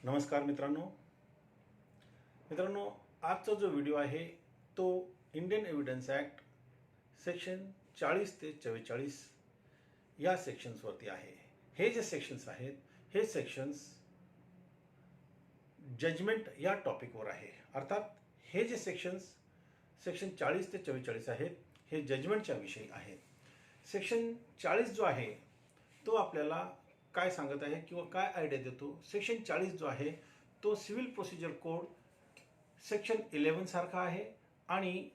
नमस्कार मित्रांनो आजचा जो व्हिडिओ आहे तो इंडियन एव्हिडन्स ॲक्ट सेक्शन 40 ते 44 या सेक्शन्सवरती आहे. हे जे सेक्शन्स आहेत हे सेक्शन्स जजमेंट या टॉपिकवर आहे. अर्थात हे जे सेक्शन 40 ते 44 आहेत हे जजमेंटच्या विषयी आहेत. सेक्शन 40 जो आहे तो आपल्याला काय सांगत आहे किंवा काय आयडिया देतो. सेक्शन 40 जो आहे तो सिव्हिल प्रोसिजर कोड सेक्शन 11 सारखा आहे आणि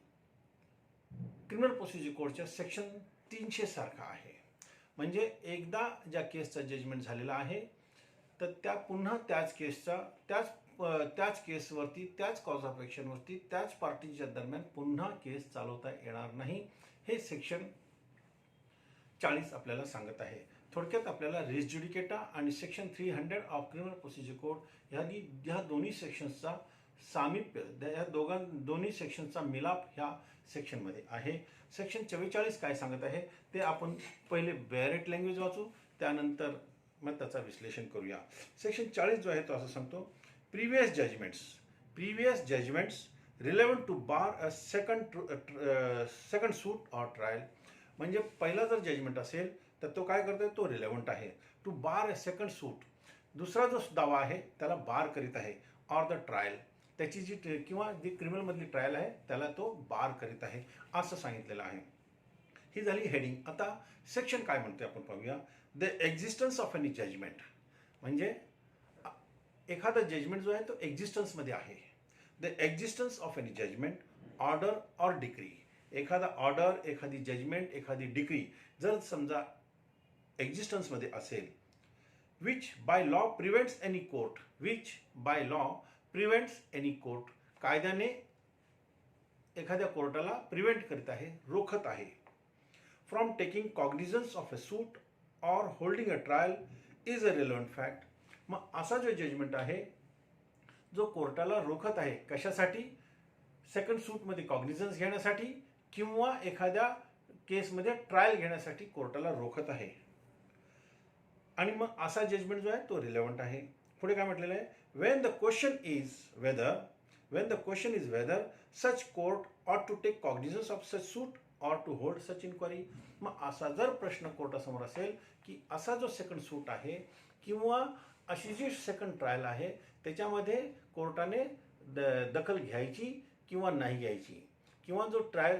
क्रिमिनल प्रोसिजर कोडच्या सेक्शन 300 सारखा आहे. म्हणजे एकदा ज्या केसचा जजमेंट झालेला आहे तर त्या पुन्हा त्याच केसवरती त्याच कॉज ऑफ ॲक्शनवरती त्याच पार्टीच्या दरम्यान पुन्हा केस चालवता येणार नाही. हे सेक्शन 40 आपल्याला सांगत आहे. थोडक्यात आपल्याला रेस ज्युडिकेटा आणि section 300 of criminal procedure code ह्या दोन्ही सेक्शन्सचा सामिप्य दोन्ही सेक्शनचा मिलाप ह्या सेक्शनमध्ये आहे. सेक्शन 44 काय सांगत आहे ते आपण पहिले बॅरेट लँग्वेज वाचू, त्यानंतर मग त्याचा विश्लेषण करूया. सेक्शन 40 जो आहे तो असं सांगतो, previous judgments relevant to bar a second suit or trial. म्हणजे पहिला जर जजमेंट असेल तर तो काय करतोय, तो रिलेव्हंट आहे. टू बार अ सेकंड सूट, दुसरा जो दावा आहे त्याला बार करीत आहे. ऑर द ट्रायल, त्याची जी किंवा जी क्रिमिनलमधली ट्रायल आहे त्याला तो बार करीत आहे असं सांगितलेलं आहे. ही झाली हेडिंग. आता सेक्शन काय म्हणते आपण पाहूया. The existence of any judgment, म्हणजे एखादा जजमेंट जो आहे तो एक्झिस्टन्समध्ये आहे. The existence of any judgment, order or decree. एखादा ऑर्डर, एखादी जजमेंट, एखादी डिक्री जर समजा एक्झिस्टन्समध्ये असेल, which by law prevents any court, कायद्याने एखाद्या कोर्टाला प्रिव्हेंट करीत आहे, रोखत आहे. From taking cognizance of a suit or holding a trial is a relevant fact. मग असा जो जजमेंट आहे जो कोर्टाला रोखत आहे, कशासाठी, सेकंड सूटमध्ये कॉग्निझन्स घेण्यासाठी किंवा एखाद्या केसमध्ये ट्रायल घेण्यासाठी कोर्टाला रोखत आहे, आणि मग असा जजमेंट जो आहे तो रिलेव्हंट आहे. पुढे काय म्हटलेलं आहे, when the question is whether such court ought to take cognizance of such suit or to hold such inquiry. मग असा जर प्रश्न कोर्टासमोर असेल की असा जो सेकंड सूट आहे किंवा अशी जी सेकंड ट्रायल आहे त्याच्यामध्ये कोर्टाने दखल घ्यायची किंवा नाही घ्यायची, किंवा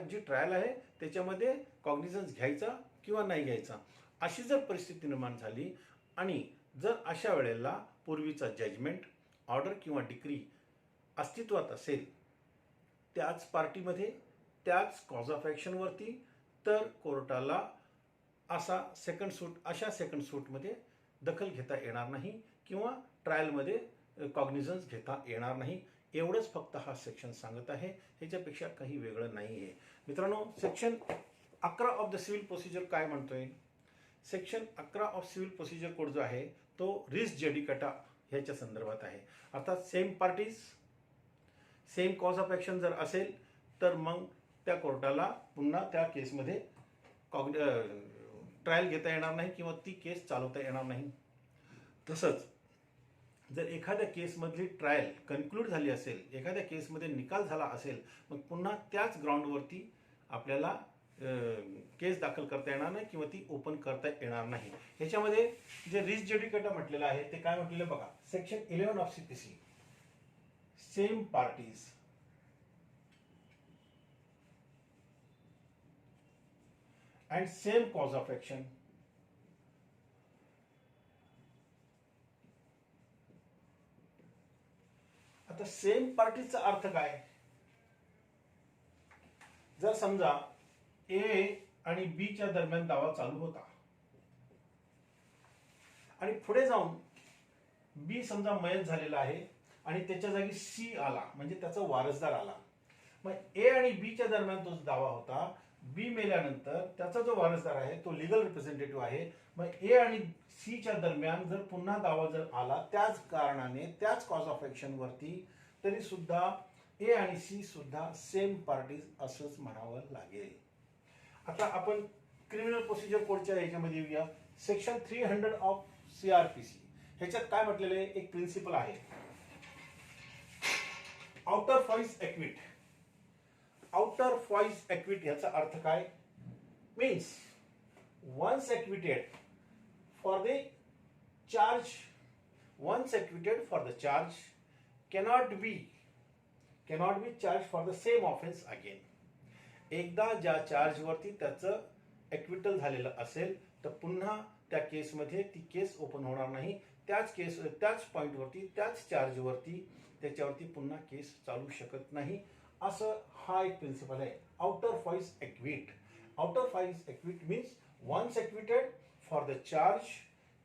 जी ट्रायल आहे त्याच्यामध्ये कॉग्निझन्स घ्यायचा किंवा नाही घ्यायचा, अशी जर परिस्थिती निर्माण झाली आणि जर अशा वेळेला पूर्वीचा जजमेंट, ऑर्डर किंवा डिक्री अस्तित्वात असेल त्याच पार्टीमध्ये त्याच कॉज ऑफ ॲक्शनवरती, तर कोर्टाला अशा सेकंड सूटमध्ये दखल घेता येणार नाही किंवा ट्रायलमध्ये कॉग्निझन्स घेता येणार नाही. एवढंच फक्त हा सेक्शन सांगत आहे, ह्याच्यापेक्षा काही वेगळं नाही आहे. मित्रांनो, section 11 of the civil procedure काय म्हणतोय. Section 11 of civil procedure code जो आहे तो रिस ज्युडिकेटा ह्याच्या संदर्भात आहे. अर्थात same parties, same cause of action जर असेल तर मग त्या कोर्टाला पुन्हा त्या केसमध्ये ट्रायल घेता येणार नाही किंवा ती केस चालवता येणार नाही. तसंच जर एखाद्या केसमधली ट्रायल कन्क्लूड झाली असेल, एखाद्या केसमध्ये निकाल झाला असेल, मग पुन्हा त्याच ग्राउंडवरती आपल्याला केस दाखल करता येणार नाही किंवा ती ओपन करता येणार नाही. ह्याच्यामध्ये जे रिस ज्युडिकेटा म्हटलेलं आहे ते काय म्हटलेलं बघा. Section 11 of CPC, same parties and same cause of action. आता सेम पार्टीचा अर्थ काय. जर समजा ए आणि बी च्या दरम्यान दावा चालू होता आणि पुढे जाऊन बी समजा मयत झालेला आहे आणि त्याच्या जागी सी आला, म्हणजे त्याचा वारसदार आला. मग ए आणि बी च्या दरम्यान तो दावा होता. बी मेल्यानंतर त्याचा जो वारसदार आहे तो लिगल रिप्रेझेंटेटिव्ह आहे. मग ए आणि सी च्या दरम्यान जर पुन्हा दावा जर आला त्याच कारणाने त्याच कॉज ऑफ ॲक्शन वरती, तरी सुद्धा ए आणि सी सुद्धा सेम पार्टीज असंच म्हणावं लागेल. आता आपण क्रिमिनल प्रोसिजर कोडच्या ह्याच्यामध्ये येऊया. Section 300 of CRPC. ह्याच्यात काय म्हटलेलं आहे, एक प्रिन्सिपल आहे, autrefois acquit. Autrefois equity याचा अर्थ काय, means once acquitted for the charge, once acquitted for the charge cannot be charged for the same offense again. एकदा ज्या चार्ज वरती त्याचं एक्विटल झालेलं असेल तर पुन्हा त्या केसमध्ये ती केस ओपन होणार नाही. त्याच पॉइंटवरती, त्याच चार्जवरती त्याच्यावरती पुन्हा केस चालू शकत नाही. असं हा एक प्रिन्सिपल आहे, autrefois acquit. Autrefois acquit means once acquitted for the charge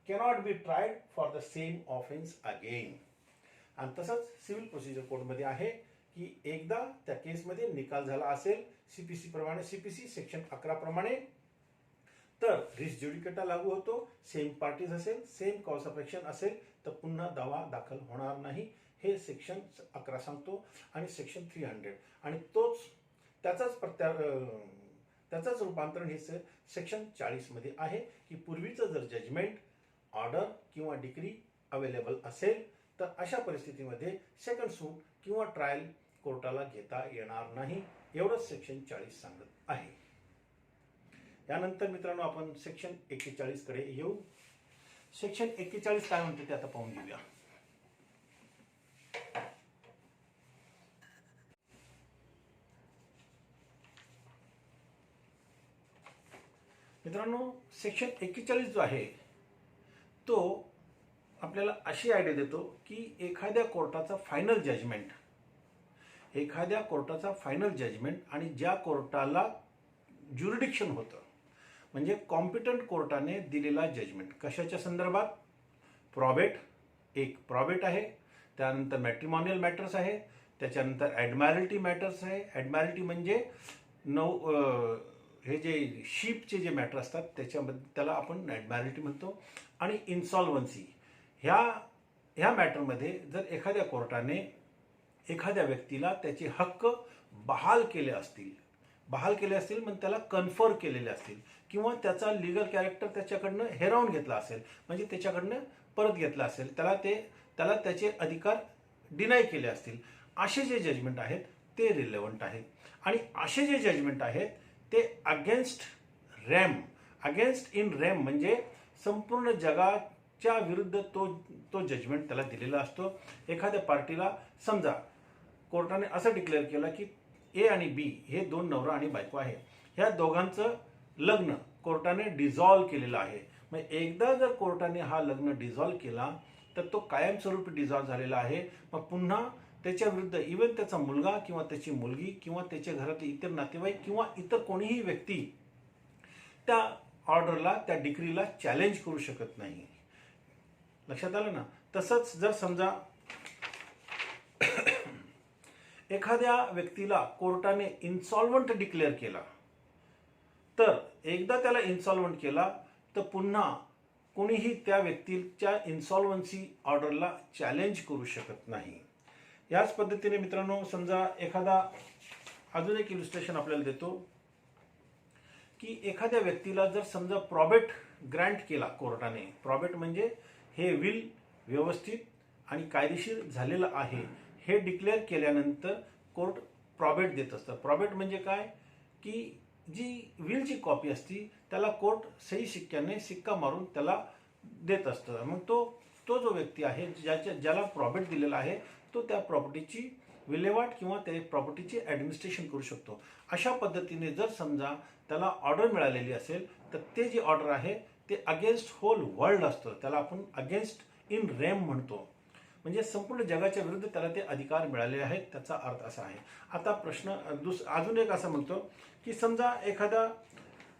cannot be tried for the same offense again. आणि तसंच सिव्हिल प्रोसिजर कोडमध्ये आहे की एकदा त्या केसमध्ये निकाल झाला असेल सीपीसी प्रमाणे, सीपीसी सेक्शन 11 प्रमाणे, तर रिस ज्युडिकेटा लागू होतो. सेम पार्टीज असेल, सेम कॉज ऑफ एक्शन असेल तर पुन्हा दावा दाखल होणार नाही. हे सेक्शन 11 सांगतो आणि सेक्शन 300 आणि त्याचाच रूपांतरण हे सेक्शन 40 मध्ये आहे की पूर्वीचं जर जजमेंट, ऑर्डर किंवा डिक्री अवेलेबल असेल तर अशा परिस्थितीमध्ये सेकंड सूट किंवा ट्रायल कोर्टाला घेता येणार नाही. एवढंच सेक्शन 40 सांगत आहे. यानंतर मित्रांनो आपण सेक्शन 41 कडे येऊ. सेक्शन 41 काय म्हणते ते आता पाहून घेऊया. मित्रांनो सेक्शन 41 जो आहे तो आपल्याला अशी आयडिया देतो की एखाद्या कोर्टाचा फायनल जजमेंट आणि ज्या कोर्टाला ज्युरिडिक्शन होतं, म्हणजे कॉम्पिटंट कोर्टाने दिलेला जजमेंट कशाच्या संदर्भात, प्रॉबेट आहे, त्यानंतर मॅट्रिमोनियल मॅटर्स आहे, त्याच्यानंतर ॲडमॅरिटी मॅटर्स आहे. ॲडमॅरिटी म्हणजे हे जे शिपचे जे मॅटर असतात त्याच्यामध्ये त्याला आपण ॲडमॅरिटी म्हणतो. आणि इन्सॉल्वन्सी ह्या मॅटरमध्ये जर एखाद्या कोर्टाने एखाद्या व्यक्तीला त्याचे हक्क बहाल केले असतील म्हणजे त्याला कन्फर केलेले असतील किंवा त्याचा लीगल कॅरेक्टर त्याच्याकडनं हिरावून घेतला असेल, म्हणजे त्याच्याकडनं परत घेतला असेल, त्याला त्याचे अधिकार डिनाय केले असतील, असे जे जजमेंट आहेत ते रिलेव्हंट आहेत. आणि असे जे जजमेंट आहेत ते अगेन्स्ट इन रेम म्हणजे संपूर्ण जगाच्या विरुद्ध तो जजमेंट त्याला दिलेला असतो. एखाद्या पार्टीला समजा कोर्टाने असं डिक्लेअर केलं की ए आणि बी हे दोन नवरा आणि बायको आहे, ह्या दोघांचं लग्न कोर्टाने डिझॉल्व्ह केलेलं आहे. मग एकदा जर कोर्टाने हा लग्न डिझॉल्व्ह केला तर तो कायमस्वरूपी डिझॉल्व्ह झालेला आहे. मग पुन्हा त्याच्या विरुद्ध इव्हन त्याचा मुलगा किंवा त्याची मुलगी किंवा त्याच्या घरातले इतर नातेवाईक किंवा इतर कोणीही व्यक्ती त्या ऑर्डरला, त्या डिक्रीला चॅलेंज करू शकत नाही. लक्षात आलं ना. तसंच जर समजा एखाद्या व्यक्तीला कोर्टाने इन्सॉल्वंट डिक्लेअर केला, तर एकदा त्याला इन्सॉल्वंट केला तर पुन्हा कोणीही त्या व्यक्तीच्या इन्सॉल्वन्सी ऑर्डरला चॅलेंज करू शकत नाही. याच पद्धतीने मित्रांनो समजा एखादा अजून एक इलिस्ट्रेशन आपल्याला देतो की एखाद्या व्यक्तीला जर समजा प्रॉबेट ग्रँट केला कोर्टाने, प्रॉबेट म्हणजे हे विल व्यवस्थित आणि कायदेशीर झालेलं आहे हे डिक्लेअर केल्यानंतर कोर्ट प्रॉबेट देत असतं. प्रॉबेट म्हणजे काय की जी विलची कॉपी असती त्याला कोर्ट सही शिक्क्याने शिक्का मारून त्याला देत असतं. मग तो जो व्यक्ती आहे ज्याला प्रॉबेट दिलेला आहे तो त्या प्रॉपर्टीची विल्हेवाट किंवा त्या प्रॉपर्टीची ॲडमिनिस्ट्रेशन करू शकतो. अशा पद्धतीने जर समजा त्याला ऑर्डर मिळालेली असेल तर ते जे ऑर्डर आहे ते अगेन्स्ट होल वर्ल्ड असतं, त्याला आपण अगेन्स्ट इन रेम म्हणतो, म्हणजे संपूर्ण जगाच्या विरुद्ध त्याला ते अधिकार मिळालेले आहेत. त्याचा अर्थ असा आहे. आता प्रश्न अजून एक असं म्हणतो की समजा एखादा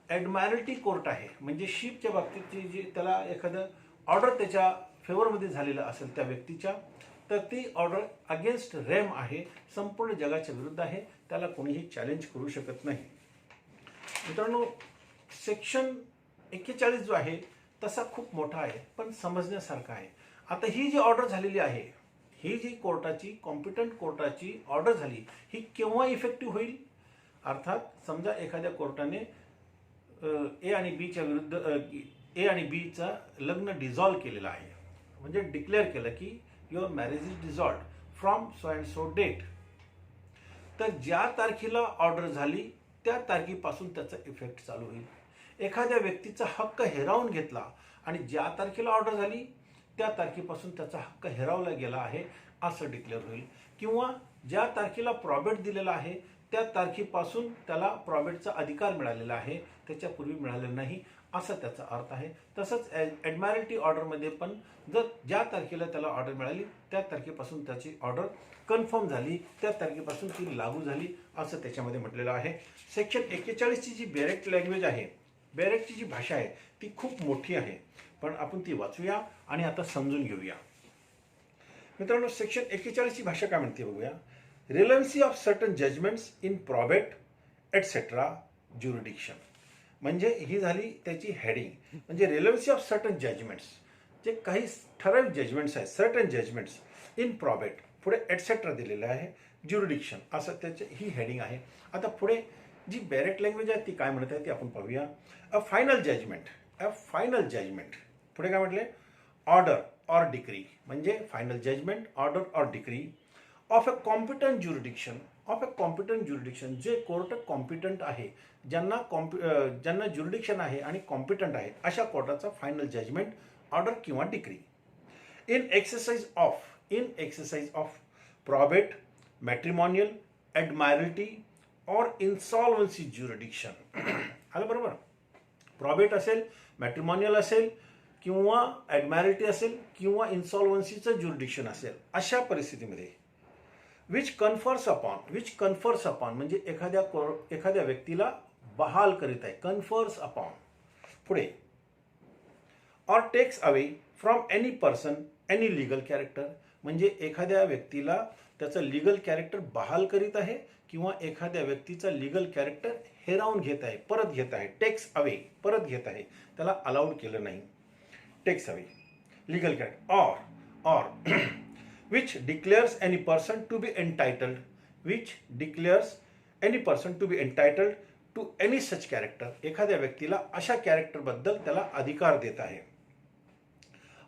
ॲडमॅरिटी कोर्ट आहे, म्हणजे शिपच्या बाबतीतची जी त्याला एखादं ऑर्डर त्याच्या फेवरमध्ये झालेलं असेल त्या व्यक्तीच्या, तर ती ऑर्डर अगेन्स्ट रेम आहे, संपूर्ण जगाच्या विरुद्ध आहे, त्याला कोणीही चॅलेंज करू शकत नाही. मित्रांनो सेक्शन 41 जो आहे तसा खूप मोठा आहे पण समजण्यासारखा आहे. आता ही जी ऑर्डर झालेली आहे, ही जी कोर्टाची कॉम्पिटंट कोर्टाची ऑर्डर झाली, ही केव्हा इफेक्टिव्ह होईल? अर्थात समजा एखाद्या कोर्टाने ए आणि बीच्या लग्न डिझॉल्व्ह केलेलं आहे, म्हणजे डिक्लेअर केलं की your marriage is dissolved from so and so date, तर ज्या तारखेला ऑर्डर झाली त्या तारखेपासून त्याचा इफेक्ट चालू होईल. एखाद्या व्यक्तीचा हक्क हिरावून घेतला आणि ज्या तारखेला ऑर्डर झाली त्या तारखेपासून त्याचा हक्क हिरावला गेला आहे असं डिक्लेअर होईल. किंवा ज्या तारखेला प्रॉबेट दिलेला आहे त्या तारखेपासून त्याला प्रॉबेटचा अधिकार मिळालेला आहे, त्याच्यापूर्वी मिळालेला नाही असा त्याचा अर्थ आहे. तसंच ॲडमॅरिटी ऑर्डरमध्ये पण जर ज्या तारखेला त्याला ऑर्डर मिळाली त्या तारखेपासून त्याची ऑर्डर कन्फर्म झाली, त्या तारखेपासून ती लागू झाली असं त्याच्यामध्ये म्हटलेलं आहे. सेक्शन 41ची जी बेरेक्ट लँग्वेज आहे, बेरेक्टची जी भाषा आहे ती खूप मोठी आहे, पण आपण ती वाचूया आणि आता समजून घेऊया. मित्रांनो, सेक्शन 41ची भाषा काय म्हणते बघूया. Relevancy of certain judgments in probate etcetera jurisdiction, म्हणजे ही झाली त्याची हेडिंग. म्हणजे रिलेव्हन्सी ऑफ सर्टन जजमेंट्स, जे काही ठराविक जजमेंट्स आहेत, सर्टन जजमेंट्स इन प्रॉबेट, पुढे एटसेट्रा दिलेलं आहे, ज्युरिडिक्शन असं त्याची ही हेडिंग आहे. आता पुढे जी बेरेक्ट लँग्वेज आहे ती काय म्हणत आहे ती आपण पाहूया. A final judgment, a final judgment, पुढे काय म्हटले, ऑर्डर ऑर डिक्री, म्हणजे final judgment, order or decree of a competent jurisdiction, of a competent jurisdiction, जे कोर्ट कॉम्पिटंट आहे, ज्यांना ज्युरिडिक्शन आहे आणि कॉम्पिटंट आहे अशा कोर्टाचा फायनल जजमेंट, ऑर्डर किंवा decree. In exercise of probate, matrimonial, admiralty or insolvency jurisdiction. आलं बरोबर. प्रॉबेट असेल, मॅट्रिमोनियल असेल किंवा ॲडमायरल्टी असेल किंवा इन्सॉल्वन्सीचं ज्युरिडिक्शन असेल, अशा परिस्थितीमध्ये विच कन्फर्स अपॉन म्हणजे एखाद्या व्यक्तीला बहाल करीत आहे, कन्फर्स अपॉन. पुढे or takes away from any person any legal character, म्हणजे एखाद्या व्यक्तीला त्याचं लिगल कॅरेक्टर बहाल करीत आहे किंवा एखाद्या व्यक्तीचा लिगल कॅरेक्टर हिरावून घेत आहे, परत घेत आहे. टेक्स अवे, परत घेत आहे, त्याला अलाउड केलं नाही. Takes away legal character. Or which declares any person to be entitled, which declares any person to be entitled to any such character, एखाद्या व्यक्तीला अशा कॅरेक्टर बद्दल त्याला अधिकार देत आहे.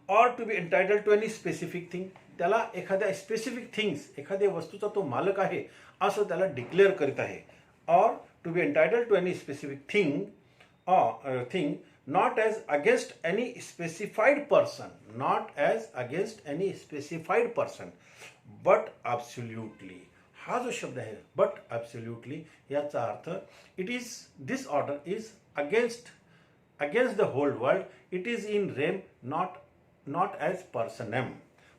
or to be entitled to any specific thing, त्याला एखाद्या स्पेसिफिक थिंग्स, एखाद्या वस्तूचा तो मालक आहे असं त्याला डिक्लेअर करीत आहे. or to be entitled to any specific thing or thing not as against any specified person, not as against any specified person, but absolutely. हा जो शब्द आहे but absolutely, याचा अर्थ it is, this order is against the whole world, it is in rem, not as personam.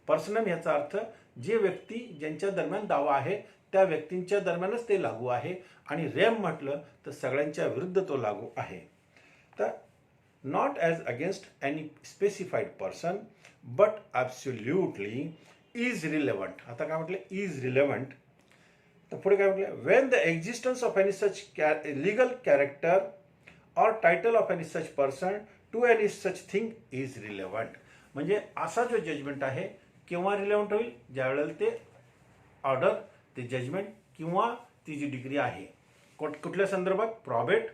personam याचा अर्थ जे व्यक्ती ज्यांच्या दरम्यान दावा आहे त्या व्यक्तींच्या दरम्यानच ते लागू आहे, आणि रेम म्हटलं तर सगळ्यांच्या विरुद्ध तो लागू आहे. तर not as against any specified person but absolutely is relevant. आता काय म्हटलं, is relevant. तर पुढे काय म्हटलं, when the existence of any such legal character or title of any such person to any such thing is relevant. म्हणजे असा जो जजमेंट आहे केव्हा रिलेव्हंट होईल, ज्यावेळेला ते ऑर्डर, ते जजमेंट किंवा ती जी डिग्री आहे कुठल्या संदर्भात, प्रॉबेट,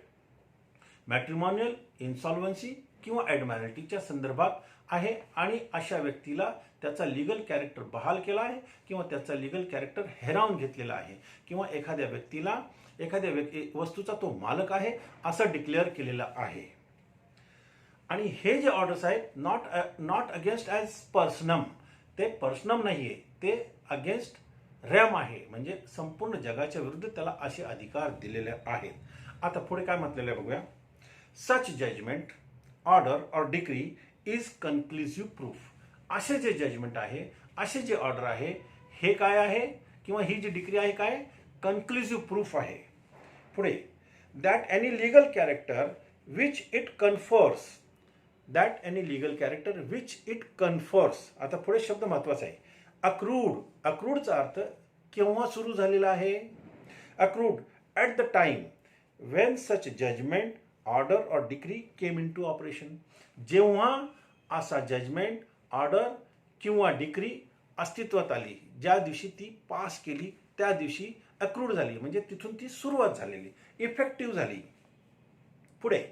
मॅट्रिमोनियल, इन्सॉल्वन्सी किंवा ॲडमॅरिटीच्या संदर्भात आहे, आणि अशा व्यक्तीला त्याचा लिगल कॅरेक्टर बहाल केला आहे किंवा त्याचा लिगल कॅरेक्टर हिरावून घेतलेला आहे किंवा एखाद्या व्यक्तीला एखाद्या वस्तूचा तो मालक आहे असं डिक्लेअर केलेलं आहे. आणि हे जे ऑर्डर्स आहेत नॉट अगेन्स्ट ॲज पर्सनम, ते पर्सनम नाही आहे, ते अगेन्स्ट रॅम आहे, म्हणजे संपूर्ण जगाच्या विरुद्ध त्याला असे अधिकार दिलेले आहेत. आता पुढे काय म्हटलेलं आहे बघूया. सच judgment, order or decree is कन्क्लुसिव्ह proof. असे जे जजमेंट आहे, असे जे ऑर्डर आहे, हे काय आहे किंवा ही जी डिक्री आहे काय, कन्क्लुसिव्ह प्रूफ आहे. पुढे that any legal character which it confers, that any legal character which it confers. आता पुढे शब्द महत्वाचा आहे. अक्रूड, अक्रूडचा अर्थ केव्हा सुरू झालेला आहे, accrued at the time when such judgment, order or decree came into operation. जेव्हा असा जजमेंट, ऑर्डर किंवा डिक्री अस्तित्वात आली, ज्या दिवशी ती पास केली त्या दिवशी अक्रूड झाली, म्हणजे तिथून ती सुरुवात झालेली, इफेक्टिव्ह झाली. पुढे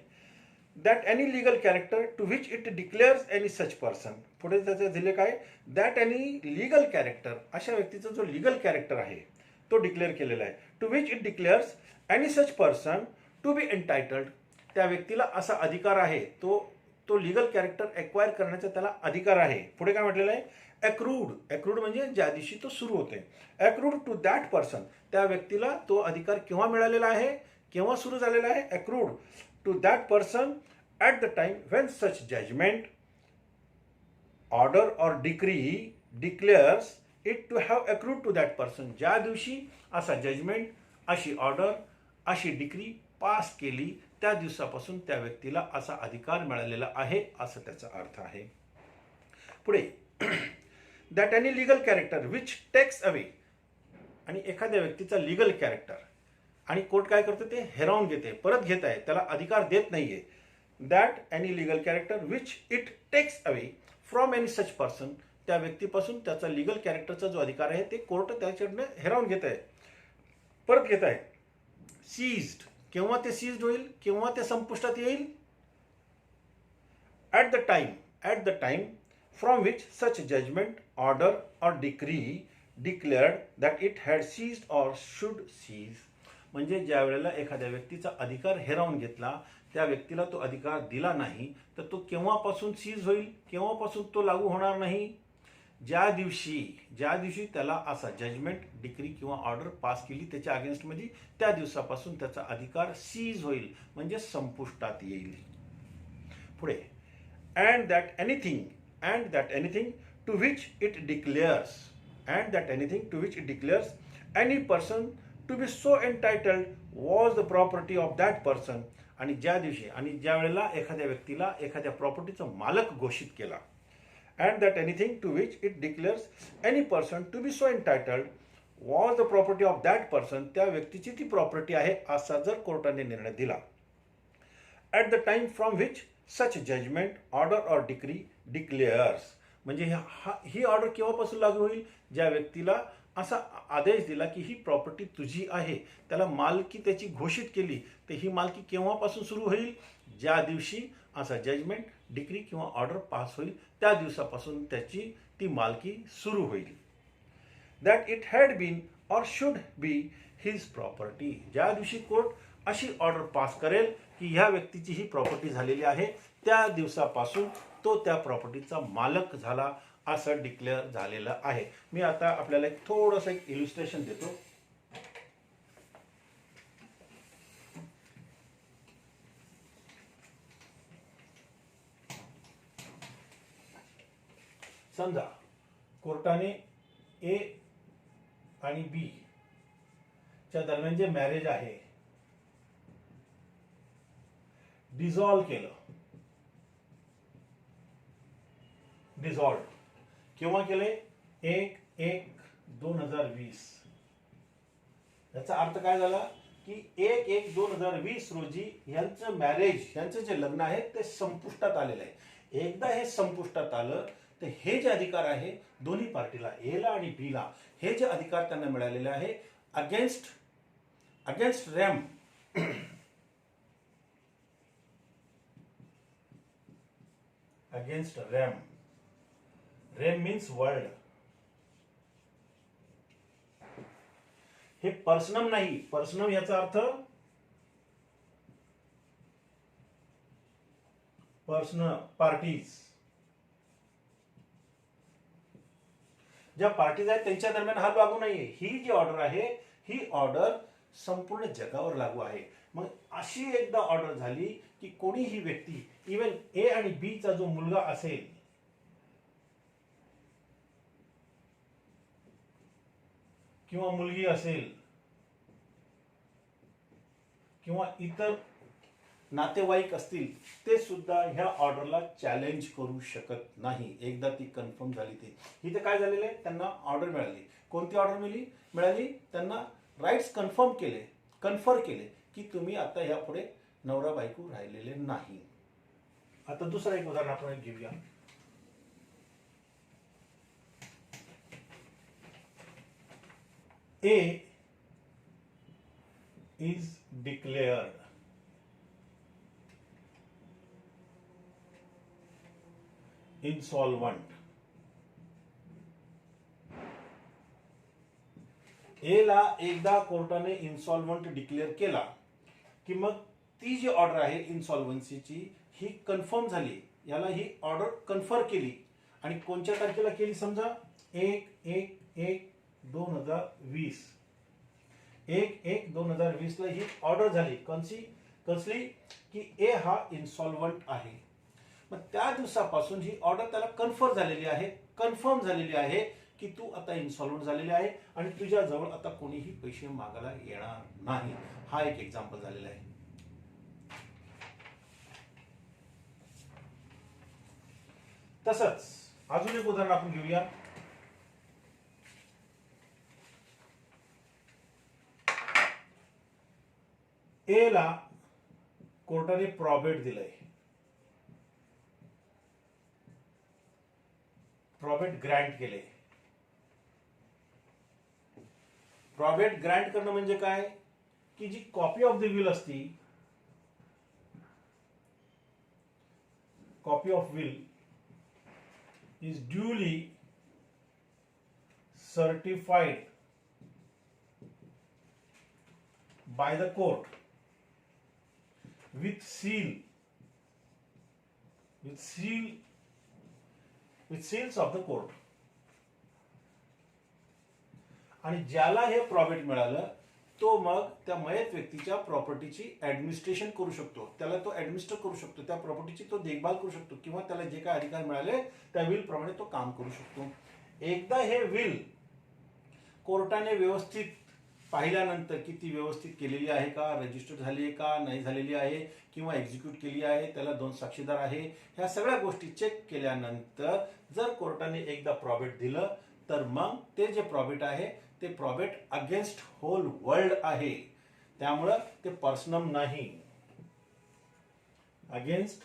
that any legal character to which it declares any such person. पुढे त्याचं दिले काय, दॅट एनी लिगल कॅरेक्टर, अशा व्यक्तीचा जो लिगल कॅरेक्टर आहे तो डिक्लेअर केलेला आहे. To which it declares any such person to be entitled, त्या व्यक्तीला असा अधिकार आहे, तो लिगल कॅरेक्टर एक्वायर करण्याचा त्याला अधिकार आहे. पुढे काय म्हटलेलं आहे, ॲक्रूड म्हणजे ज्या दिवशी तो सुरू होते. ॲक्रूड टू दॅट पर्सन, त्या व्यक्तीला तो अधिकार केव्हा मिळालेला आहे, केव्हा सुरू झालेला आहे, accrued to that person at the time when such judgment, order or decree declares it to have accrued to that person, ज्या दिवशी असा जजमेंट, अशी ऑर्डर, अशी डिक्री पास केली, त्या दिवसापासून त्या व्यक्तीला असा अधिकार मिळालेला आहे, असं त्याचा अर्थ आहे. पुढे that any legal character which takes away, आणि एखाद्या व्यक्तीचा लिगल कॅरेक्टर आणि कोर्ट काय करते, ते हिरावून घेते, परत घेत आहे, त्याला अधिकार देत नाहीये. That any legal character which it takes away from any such person, त्या व्यक्तीपासून त्याचा लिगल कॅरेक्टरचा जो अधिकार आहे ते कोर्ट त्याच्याकडनं हिरावून घेत आहे, परत घेत आहे. सीज्ड, केव्हा ते सीज्ड होईल, केव्हा ते संपुष्टात येईल, at the time from which such judgment, order or decree declared that it had ceased or should cease, म्हणजे ज्या वेळेला एखाद्या व्यक्तीचा अधिकार हिरावून घेतला, त्या व्यक्तीला तो अधिकार दिला नाही, तर तो केव्हापासून सीज होईल, केव्हापासून तो लागू होणार नाही, ज्या दिवशी त्याला असा जजमेंट, डिक्री किंवा ऑर्डर पास केली त्याच्या अगेन्स्टमध्ये, त्या दिवसापासून त्याचा अधिकार सीज होईल, म्हणजे संपुष्टात येईल. पुढे and that anything to which it declares any person to be so entitled was the property of that person, आणि ज्या वेळेला एखाद्या व्यक्तीला एखाद्या प्रॉपर्टीचा मालक घोषित केला, and that anything to which it declares any person to be so entitled was the property of that person, त्या व्यक्तीची ती प्रॉपर्टी आहे, असा जर कोर्टाने निर्णय दिला. at the time from which such judgment, order or decree declares, म्हणजे ही ऑर्डर केव्हापासून लागू होईल, ज्या व्यक्तीला असा आदेश दिला की ही प्रॉपर्टी तुझी आहे, त्याला मालकी त्याची घोषित केली, तर ही मालकी केव्हापासून सुरू होईल, ज्या दिवशी असा जजमेंट, डिक्री किंवा ऑर्डर पास होईल, त्या दिवसापासून त्याची ती मालकी सुरू होईल. That it had been or should be his property, ज्या दिवशी कोर्ट अशी ऑर्डर पास करेल की ह्या व्यक्तीची ही प्रॉपर्टी झालेली आहे, त्या दिवसापासून तो त्या प्रॉपर्टीचा मालक झाला, असं डिक्लेअर झालेलं आहे. मी आता आपल्याला थोडंसं एक इल्युस्ट्रेशन देतो. समजा कोर्टाने ए आणि बी च्या दरम्यान जे मॅरेज आहे डिझॉल्व केलं. केव्हा केले, 1/1/2020. याचा अर्थ काय झाला की 1/1/2020 रोजी यांचं मॅरेज, यांचं जे लग्न आहे ते संपुष्टात आलेलं आहे. एकदा हे संपुष्टात आलं तर हे जे अधिकार आहे दोन्ही पार्टीला, एला आणि बीला, हे जे अधिकार त्यांना मिळालेले आहे अगेन्स्ट रॅम, रेम मीन्स वर्ल्ड. हे पर्सनम नाही, पर्सनम याचा अर्थ पर्सनल पार्टीज, ज्या पार्टीज आहेत त्यांच्या दरम्यान हा लागू नाहीये. ही जी ऑर्डर आहे ही ऑर्डर संपूर्ण जगावर लागू आहे. मग अशी एकदा ऑर्डर झाली की कोणीही व्यक्ती, इवन ए आणि बी चा जो मुलगा असेल किंवा मुलगी असेल किंवा इतर नातेवाईक असतील, ते सुद्धा ह्या ऑर्डरला चॅलेंज करू शकत नाही. एकदा ती कन्फर्म झाली ती, इथे काय झालेलं आहे, त्यांना ऑर्डर मिळाली. कोणती ऑर्डर मिळाली, त्यांना राईट्स कन्फर केले की तुम्ही आता ह्यापुढे नवरा बायको राहिलेले नाही. आता दुसरं एक उदाहरण आपण घेऊया. A is declared इन्सॉल्वंट. ए ला एकदा कोर्टाने इन्सॉल्वंट डिक्लेअर केला की मग ती जी ऑर्डर आहे इन्सॉल्वन्सीची ही कन्फर्म झाली, याला ही ऑर्डर कन्फर केली आणि कोणत्या तारखेला केली समजा 1/1/1/2020. 1/1/2020 ला ही ऑर्डर झाली. कसली की ए हा इन्सॉल्वंट आहे. मग त्या दिवसापासून ही ऑर्डर त्याला कन्फर्म झालेली आहे की तू आता इन्सॉल्वंट झालेली आहे आणि तुझ्या जवळ आता कोणीही पैसे मागायला येणार नाही. हा एक एक्झाम्पल झालेला आहे. तसंच अजून एक उदाहरण आपण घेऊया. ए ला कोर्टाने प्रॉबेट दिलंय. प्रॉबेट ग्रँट केले. प्रॉबेट ग्रँट करणं म्हणजे काय की जी कॉपी ऑफ द विल असती, copy of will is duly certified by the court with seals of the court. आणि ज्याला हे प्रॉफिट मिळालं तो मग त्या मयत व्यक्तीच्या प्रॉपर्टीची ऍडमिनिस्ट्रेशन करू शकतो, त्याला तो ऍडमिनिस्टर करू शकतो, त्या प्रॉपर्टीची तो देखभाल करू शकतो किंवा त्याला जे काही अधिकार मिळाले त्या विल प्रमाणे तो काम करू शकतो. एकदा हे विल कोर्टाने व्यवस्थित पाहिल्यानंतर की ती व्यवस्थित केलेली आहे का, रजिस्टर झाली आहे का नाही झालेली आहे किंवा एक्झिक्यूट केली आहे, त्याला 2 साक्षीदार आहे, ह्या सगळ्या गोष्टी चेक केल्यानंतर जर कोर्टाने एकदा प्रॉफिट दिलं तर मग ते जे प्रॉफिट आहे ते प्रॉफिट अगेन्स्ट होल वर्ल्ड आहे. त्यामुळं ते पर्सनल नाही, अगेन्स्ट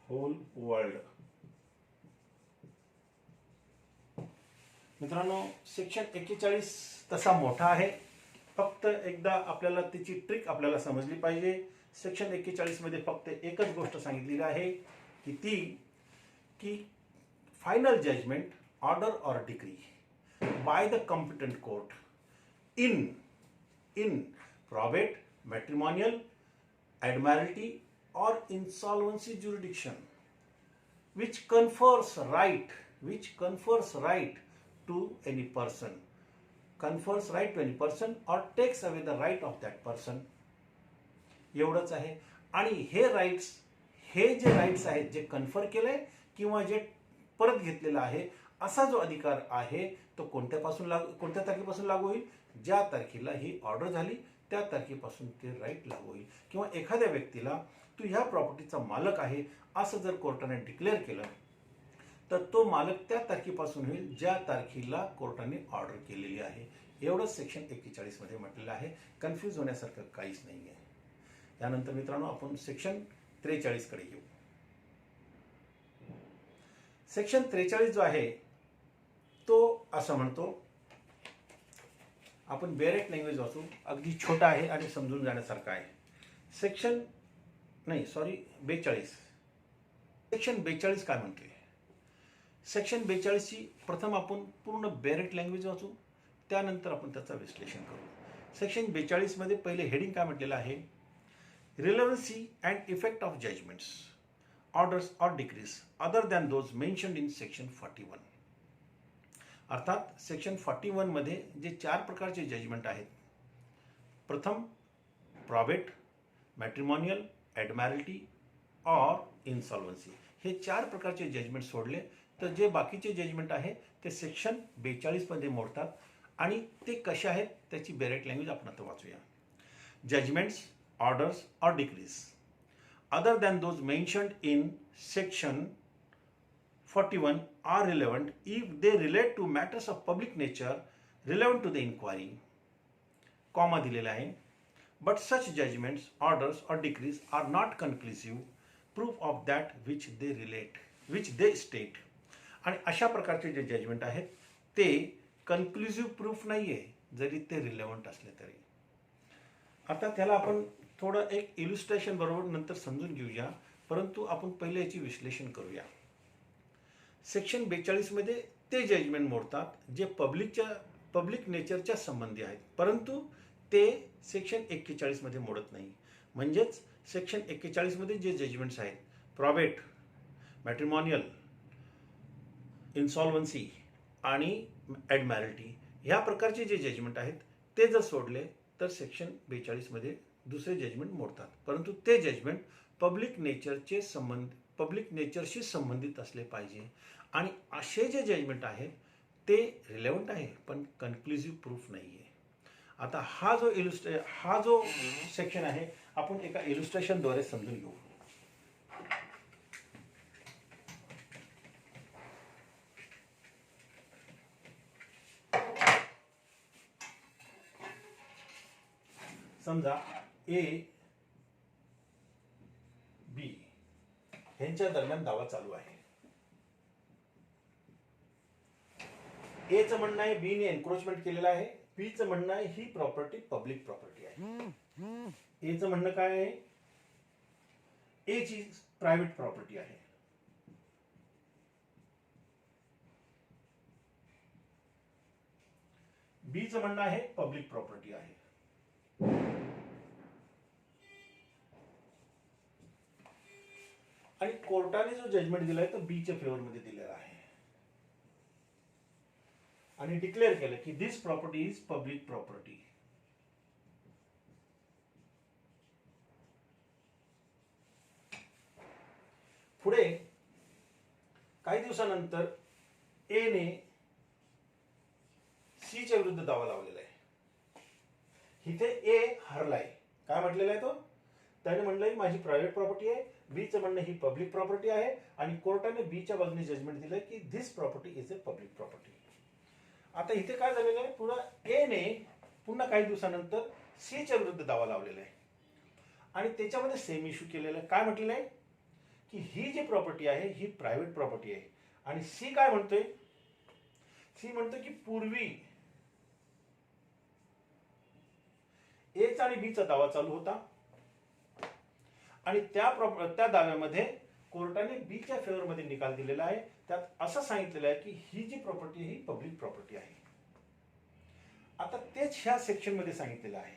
होल वर्ल्ड. मित्रांनो सेक्शन 41 तसा मोठा आहे, फक्त एकदा आपल्याला त्याची ट्रिक आपल्याला समजली पाहिजे. सेक्शन 41 मध्ये फक्त एकच गोष्ट सांगितलेली आहे की ती की final judgment order or decree by the competent court in probate, matrimonial, admiralty or insolvency jurisdiction which confers right to any person or takes away the right of that person. एवढंच आहे. आणि हे जे राईट्स आहेत जे confer केले किंवा जे परत घेतलेला आहे असा जो अधिकार आहे तो कोणत्या तारखेपासून लागू होईल, ज्या तारखेला ही ऑर्डर झाली त्या तारखेपासून ते राईट लागू होईल. किंवा एखाद्या व्यक्तीला तू ह्या प्रॉपर्टीचा मालक आहे असं जर कोर्टाने डिक्लेअर केलं तर तो मालक त्या तारखेपासून होईल ज्या तारखेला कोर्टाने ऑर्डर केलेली आहे. एवढंच सेक्शन 41 मध्ये म्हटलेलं आहे. कन्फ्यूज होण्यासारखं काहीच नाही आहे. यानंतर मित्रांनो आपण सेक्शन 43 कडे येऊ. सेक्शन 43 जो आहे तो असं म्हणतो, आपण बेरेट लँग्वेज वाचू, अगदी छोटा आहे आणि समजून जाण्यासारखा आहे. सेक्शन 42. सेक्शन 42 काय म्हणतोय? सेक्शन 42 ची प्रथम आपण पूर्ण बेरेट लँग्वेज वाचू, त्यानंतर आपण त्याचं विश्लेषण करू. सेक्शन 42 मध्ये पहिले हेडिंग काय म्हटलेलं आहे? Relevancy and effect of judgments, orders or decrees other than those mentioned in section 41. अर्थात सेक्शन 41 मध्ये जे 4 प्रकारचे जजमेंट आहेत, प्रथम प्रॉबेट, मॅट्रिमोनियल, ॲडमॅरिटी और इन्सॉल्वन्सी, हे 4 प्रकारचे जजमेंट सोडले तर जे बाकीचे जजमेंट आहे ते सेक्शन 42 मध्ये मोडतात. आणि ते कसे आहेत त्याची बेरेट लँग्वेज आपण आता वाचूया. Judgements, orders or decrease other than those mentioned in section 41 are relevant if they relate to matters of public nature relevant to the inquiry, comma दिलेला आहे. But such judgments, orders or decrees are not conclusive proof of that which they state. आणि अशा प्रकारचे जे judgement आहेत ते कन्क्लुसिव्ह proof नाहीये जरी ते रिलेव्हंट असले तरी. आता त्याला आपण थोडं एक इल्युस्ट्रेशन बरोबर नंतर समजून घेऊया. परंतु आपण पहिले याची विश्लेषण करूया. सेक्शन 42 मध्ये ते जजमेंट मोडतात जे पब्लिक नेचरच्या संबंधी आहेत, परंतु ते सेक्शन 41 मध्ये मोडत नाही. म्हणजेच सेक्शन 41 मध्ये जे जजमेंट्स आहेत, प्रॉबेट, मॅट्रिमोनियल, इन्सॉल्वन्सी आणि ॲडमॅरिटी, ह्या प्रकारचे जे जजमेंट आहेत ते जर सोडले तर सेक्शन 42 मध्ये दुसरे जजमेंट मोडतात, परंतु ते जजमेंट पब्लिक नेचरशी संबंधित असले पाहिजे. आणि असे जे जजमेंट आहेत ते रिलेव्हंट आहे पण कन्क्लुसिव्ह प्रूफ नाही आहे. आता हा जो सेक्शन आहे आपण एका इलुस्ट्रेशनद्वारे समजून घेऊ. समजा ए बी यांच्या दरम्यान दावा चालू आहे. एचं म्हणणं आहे बी ने एन्क्रोचमेंट केलेला आहे, बीचं म्हणणं आहे ही प्रॉपर्टी पब्लिक प्रॉपर्टी आहे. एचं म्हणणं काय आहे, ए ची प्रायव्हेट प्रॉपर्टी आहे. बीचं म्हणणं आहे पब्लिक प्रॉपर्टी आहे. आणि कोर्टाने जो जजमेंट दिलाय तो बीच्या फेवर मध्ये दिलेला आहे आणि डिक्लेअर केलं की this property is public property. पुढे काही दिवसानंतर ए ने सी च्या विरुद्ध दावा लावलेला आहे. इथे ए हरलाय. काय म्हटलेलं आहे तो, त्याने म्हणलंय माझी प्रायव्हेट प्रॉपर्टी आहे, बीचं म्हणणं ही पब्लिक प्रॉपर्टी आहे आणि कोर्टाने बीच्या बाजूने जजमेंट दिलंय की this property is a public property. आता इथे काय झालेलं आहे, पुन्हा ए ने पुन्हा काही दिवसानंतर सी च्या विरुद्ध दावा लावलेला आहे आणि त्याच्यामध्ये सेम इश्यू केलेला आहे. काय म्हटलेलं आहे की ही जी प्रॉपर्टी आहे ही प्रायव्हेट प्रॉपर्टी आहे आणि सी काय म्हणतोय, सी म्हणतो की पूर्वी एचा आणि बीचा दावा चालू होता आणि त्या दाव्यामध्ये कोर्टाने बीच्या फेवर मध्ये निकाल दिलेला आहे. त्यात असं सांगितलेलं आहे की ही जी प्रॉपर्टी ही पब्लिक प्रॉपर्टी आहे. आता तेच ह्या सेक्शन मध्ये सांगितलेलं आहे.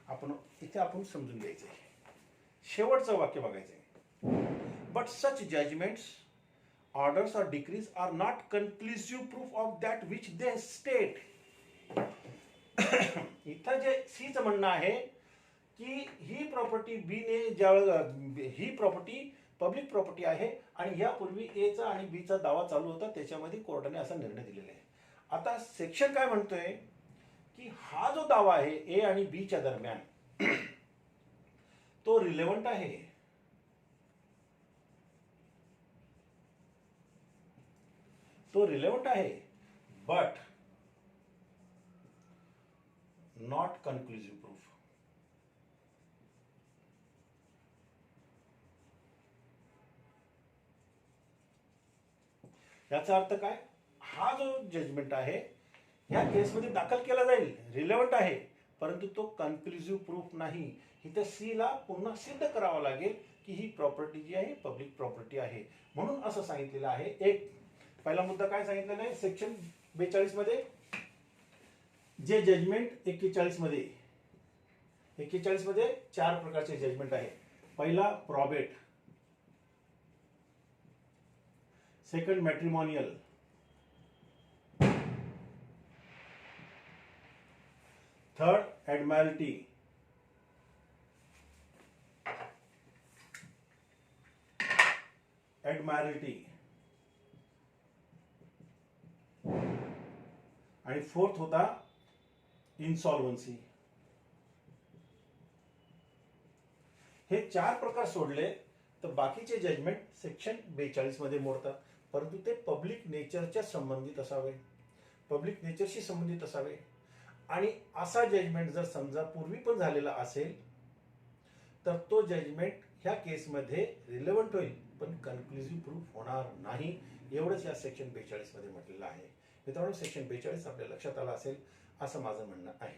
आपण समजून घ्यायचं आहे. शेवटचं वाक्य बघायचंय. But such judgments, orders or decrees are not conclusive proof of that which they state. इथं जे सीचं म्हणणं आहे की ही प्रॉपर्टी बीने ही प्रॉपर्टी पब्लिक प्रॉपर्टी आहे आणि यापूर्वी एचा आणि बीचा दावा चालू होता, त्याच्यामध्ये कोर्टाने असा निर्णय दिलेला आहे. आता सेक्शन काय म्हणतोय की हा जो दावा आहे ए आणि बीच्या दरम्यान तो रिलेव्हंट आहे. तो रिलेव्हंट आहे बट नॉट कन्क्लुसिव्ह प्रूफ. याचा अर्थ काय, हा जो जजमेंट आहे या केसमध्ये दाखल केला जाईल, रिलेव्हंट आहे, परंतु तो कन्क्लुसिव्ह प्रूफ नाही. इथे सी ला पुन्हा सिद्ध करावं लागेल की ही प्रॉपर्टी जी आहे पब्लिक प्रॉपर्टी आहे. म्हणून असं सांगितलेलं आहे. एक पहिला मुद्दा काय सांगितलेला आहे सेक्शन 42 मध्ये, जे जजमेंट 41 मध्ये 4 प्रकारचे जजमेंट आहे. पहिला प्रॉबेट, सेकंड मॅट्रिमोनियल, थर्ड ॲडमॅरिटी, आणि फोर्थ होता इन्सॉल्वन्सी. हे 4 प्रकार सोडले तर बाकीचे जजमेंट सेक्शन 42 मध्ये मोडतात, परंतु ते पब्लिक नेचरच्या संबंधित असावे, पब्लिक नेचरशी संबंधित असावे. आणि असा जजमेंट जर समजा पूर्वी पण झालेला असेल तर तो जजमेंट ह्या केसमध्ये रिलेव्हंट होईल पण कन्क्लुसिव्ह प्रूफ होणार नाही. एवढंच या सेक्शन 42 मध्ये म्हटलेलं आहे. मित्रांनो, सेक्शन 42 आपल्या लक्षात आलं असेल असं माझं म्हणणं आहे.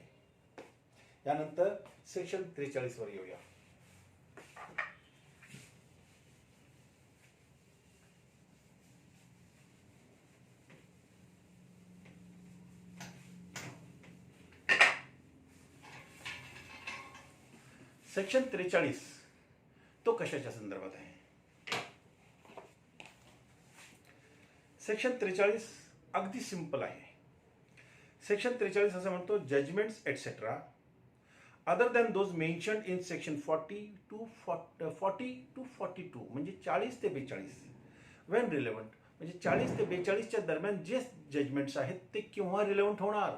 यानंतर सेक्शन 43 वर येऊया. सेक्शन 43 तो कशाच्या संदर्भात आहे? सेक्शन 43 अगदी सिंपल आहे. सेक्शन 43 असं म्हणतो, judgments etcetera other than those mentioned in section 40 to 42 म्हणजे 40 ते 42 वेन रिलेव्हंट, म्हणजे 40 ते 42च्या दरम्यान जे जजमेंट्स आहेत ते केव्हा रिलेव्हंट होणार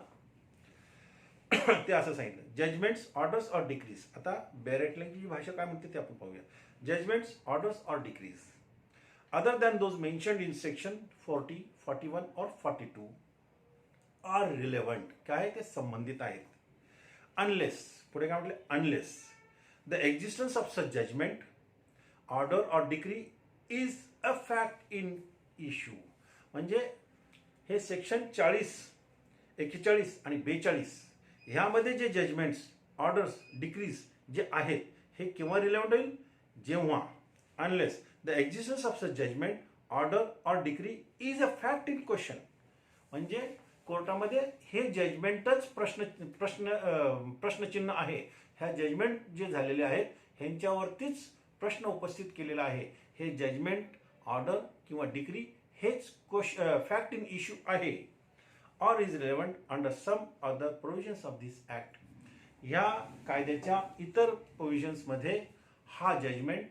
ते असं सांगितलं. Judgements, orders or decrease. आता बेरेट लँग्वेजची भाषा काय म्हणते ते आपण पाहूया. Judgements, orders or decrees other than those mentioned in section 40, 41 और 42 आर रिलेव्हंट. काय ते संबंधित आहेत. अनलेस, पुढे काय म्हटले, unless the existence of such judgment, order or decree is a fact in issue. म्हणजे हे सेक्शन 40, 41 आणि 42 ह्यामध्ये जे जजमेंट्स, ऑर्डर्स, डिक्रीज जे आहेत हे केव्हा रिलेव्हंट होईल? जेव्हा unless the existence of such judgment, order or decree is a fact in question. म्हणजे कोर्टामध्ये हे जजमेंटच प्रश्नचिन्ह आहे. ह्या जजमेंट जे झालेले आहेत ह्यांच्यावरतीच प्रश्न उपस्थित केलेला आहे. हे जजमेंट, ऑर्डर किंवा डिक्री हेच फॅक्ट इन इश्यू आहे. Or is relevant under some other provisions of this act. ह्या कायद्याच्या इतर प्रोव्हिजन्समध्ये हा जजमेंट,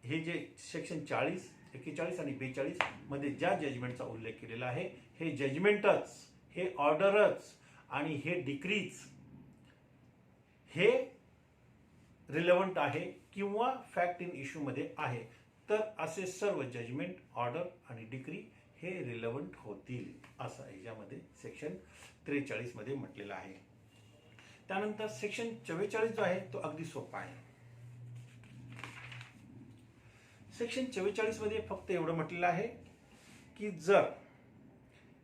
हे जे सेक्शन 40, 41 आणि 42 मध्ये ज्या जजमेंटचा उल्लेख केलेला आहे हे जजमेंटच, हे ऑर्डरच आणि हे डिक्रीज हे रिलेव्हंट आहे किंवा फॅक्ट इन इश्यू मध्ये आहे. तर असे सर्व जजमेंट, ऑर्डर आणि डिक्री हे रिलेव्हंट होतील असं याच्यामध्ये सेक्शन 43 मध्ये म्हटलेलं आहे. त्यानंतर सेक्शन 44 जो आहे तो अगदी सोपा आहे. सेक्शन 44 मध्ये फक्त एवढं म्हटलेलं आहे की जर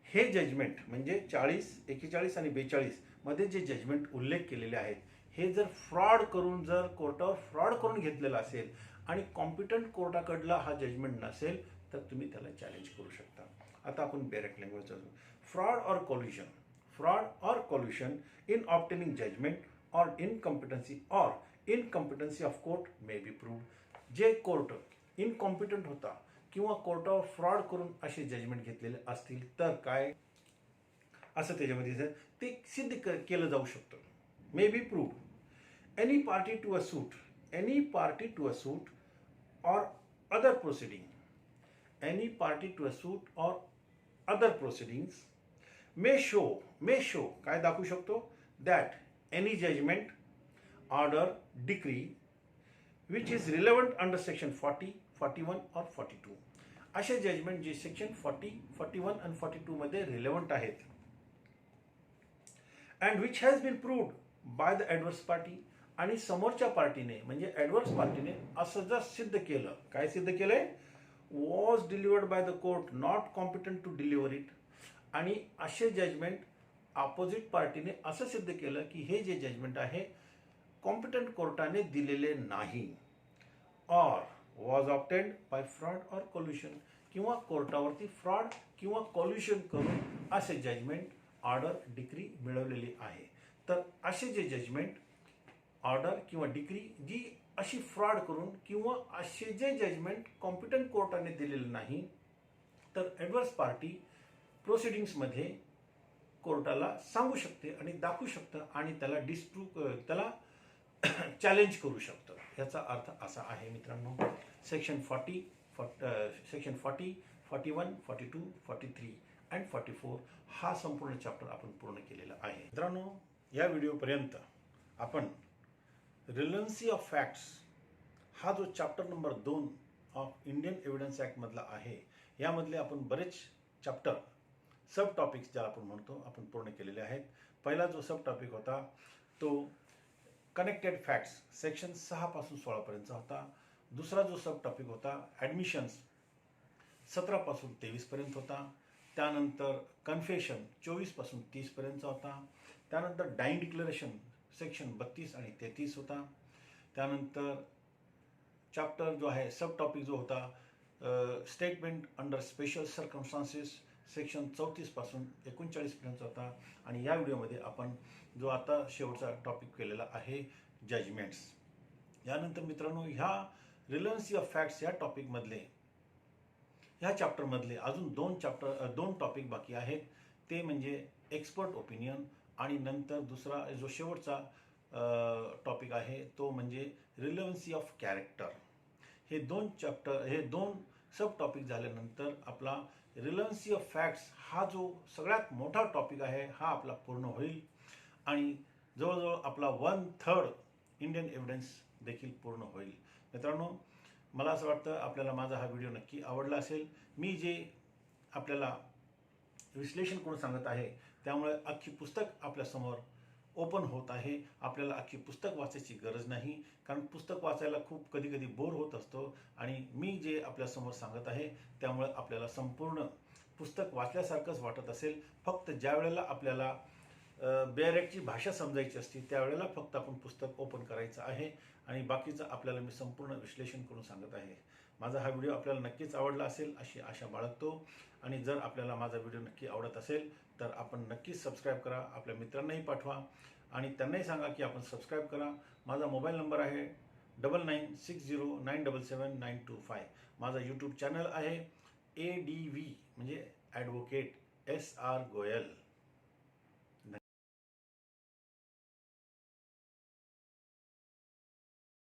हे जजमेंट म्हणजे 40, 41 आणि 42 मध्ये जे जजमेंट उल्लेख केलेले आहेत हे जर फ्रॉड करून, जर कोर्टावर फ्रॉड करून घेतलेला असेल आणि कॉम्पिटंट कोर्टाकडला हा जजमेंट नसेल तर तुम्ही त्याला चॅलेंज करू शकता. आता आपण बेरेट लँग्वेज वाचू. फ्रॉड और कोल्युशन, फ्रॉड और कोल्युशन in obtaining judgment or incompetency of court may be proved. जे कोर्ट इनकॉम्पिटंट होता किंवा कोर्टावर फ्रॉड करून असे जजमेंट घेतलेले असतील तर काय असं त्याच्यामध्ये ते सिद्ध केलं जाऊ शकतं. May be proved. Any party to a suit or other proceeding, any party to a suit or other proceedings may show काय दाखवू शकतो, that any judgment, order, decree which is relevant under section 40, 41 or 42. असे judgement जे section 40, 41 आणि 42 मध्ये relevant आहेत and which has been proved by the adverse party, आणि समोरच्या पार्टीने म्हणजे ॲडव्हर्स पार्टीने असं जर सिद्ध केलं, काय सिद्ध केलंय, was delivered by the court not competent to deliver it. आणि असे जजमेंट ऑपोजिट पार्टीने असं सिद्ध केलं की हे जे जजमेंट आहे कॉम्पिटंट कोर्टाने दिलेले नाही. Or was obtained by fraud और कोल्युशन, किंवा कोर्टावरती फ्रॉड किंवा कोल्युशन करून असे जजमेंट, ऑर्डर, डिक्री मिळवलेली आहे. तर असे जे जजमेंट, ऑर्डर किंवा डिक्री जी अशी फ्रॉड करून किंवा असे जे जजमेंट कॉम्पिटंट कोर्टाने दिलेलं नाही तर ॲडव्हर्स पार्टी प्रोसिडिंग्समध्ये कोर्टाला सांगू शकते आणि दाखवू शकतं आणि त्याला त्याला चॅलेंज करू शकतं. याचा अर्थ असा आहे मित्रांनो. सेक्शन 40, 41, 42, 43 अँड 44 हा संपूर्ण चॅप्टर आपण पूर्ण केलेला आहे. मित्रांनो, या व्हिडिओपर्यंत आपण रिलन्सी ऑफ फॅक्ट्स हा जो chapter number 2 of Indian evidence act मधला आहे यामधले आपण बरेच चॅप्टर, सब टॉपिक्स ज्याला आपण म्हणतो आपण पूर्ण केलेले आहेत. पहिला जो सब टॉपिक होता तो कनेक्टेड फॅक्ट्स सेक्शन 6 पासून 16 पर्यंतचा होता. दुसरा जो सब टॉपिक होता ॲडमिशन्स 17 पासून 23 पर्यंत होता. त्यानंतर कन्फेशन 24 पासून 30 पर्यंतचा होता. त्यानंतर डाईंग डिक्लेरेशन सेक्शन 32 आणि 33 होता. त्यानंतर चॅप्टर जो आहे सब टॉपिक जो होता statement under special circumstances section 34 पासून 39 पर्यंत होता. आणि या व्हिडिओमध्ये आपण जो आता शेवटचा टॉपिक केलेला आहे जजमेंट्स. यानंतर मित्रांनो, ह्या रिलेव्हन्सी ऑफ फॅक्ट्स या टॉपिकमधले, ह्या चॅप्टरमधले अजून दोन टॉपिक बाकी आहेत. ते म्हणजे एक्सपर्ट ओपिनियन आणि नंतर दुसरा जो शेवटचा टॉपिक आहे तो म्हणजे रिलेव्हन्सी ऑफ कॅरेक्टर. हे दोन सब टॉपिक झाल्यानंतर आपला रिलेव्हन्सी ऑफ फॅक्ट्स हा जो सगळ्यात मोठा टॉपिक आहे हा आपला पूर्ण होईल आणि जवळजवळ आपला 1/3 इंडियन एव्हिडन्स देखील पूर्ण होईल. मित्रांनो, मला असं वाटतं आपल्याला माझा हा व्हिडिओ नक्की आवडला असेल. मी जे आपल्याला विश्लेषण करून सांगत आहे त्यामुळे अख्खी पुस्तक आपल्यासमोर ओपन होत आहे. आपल्याला अख्खी पुस्तक वाचायची गरज नाही, कारण पुस्तक वाचायला खूप कधी कधी बोर होत असतो आणि मी जे आपल्यासमोर सांगत आहे त्यामुळे आपल्याला संपूर्ण पुस्तक वाचल्यासारखंच वाटत असेल. फक्त ज्या वेळेला आपल्याला बेअरेटची भाषा समजायची असते त्यावेळेला फक्त आपण पुस्तक ओपन करायचं आहे आणि बाकीचं आपल्याला मी संपूर्ण विश्लेषण करून सांगत आहे. माझा हा व्हिडिओ आपल्याला नक्कीच आवडला असेल अशी आशा बाळगतो आणि जर आपल्याला माझा व्हिडिओ नक्की आवडत असेल तर आपण नक्कीच सबस्क्राईब करा, आपल्या मित्रांनाही पाठवा आणि त्यांनाही सांगा की आपण सबस्क्राईब करा. माझा मोबाईल नंबर आहे 9960977925. माझा यूट्यूब चॅनल आहे ADV म्हणजे ॲडव्होकेट SR गोयल.